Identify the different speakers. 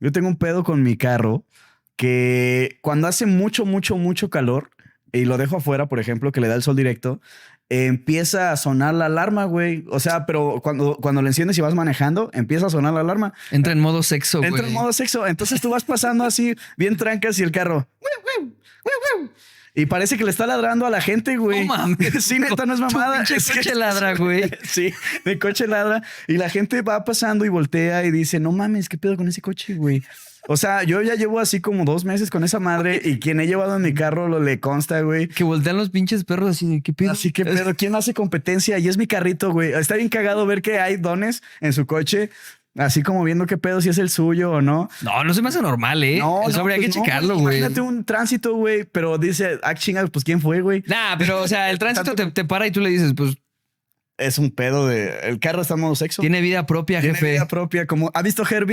Speaker 1: Yo tengo un pedo con mi carro que cuando hace mucho, mucho, mucho calor y lo dejo afuera, por ejemplo, que le da el sol directo, empieza a sonar la alarma, güey. O sea, pero cuando le enciendes y vas manejando, empieza a sonar la alarma.
Speaker 2: Entra en modo sexo, güey.
Speaker 1: Entra en modo sexo. Entonces tú vas pasando así, bien trancas y el carro. Y parece que le está ladrando a la gente, güey.
Speaker 2: No mames.
Speaker 1: Sí, neta, no es mamada.
Speaker 2: Tu pinche
Speaker 1: Es que-
Speaker 2: coche ladra, güey.
Speaker 1: Sí, mi coche ladra. Y la gente va pasando y voltea y dice, no mames, ¿qué pedo con ese coche, güey? O sea, yo ya llevo así como 2 meses con esa madre y quien he llevado en mi carro lo le consta, güey.
Speaker 2: Que voltean los pinches perros así de qué pedo.
Speaker 1: Así que, pero ¿quién hace competencia? Y es mi carrito, güey. Está bien cagado ver que hay dones en su coche, así como viendo qué pedo, si es el suyo o no.
Speaker 2: No se me hace normal, ¿eh? Eso habría
Speaker 1: pues
Speaker 2: que checarlo, güey.
Speaker 1: Imagínate un tránsito, güey, pero dice, chinga, pues ¿quién fue, güey?
Speaker 2: Nah, pero o sea, el tránsito te para y tú le dices, pues
Speaker 1: Es un pedo de... El carro está en modo sexo.
Speaker 2: tiene vida propia,
Speaker 1: Tiene
Speaker 2: jefe.
Speaker 1: vida propia, como... ¿Ha visto Herbie?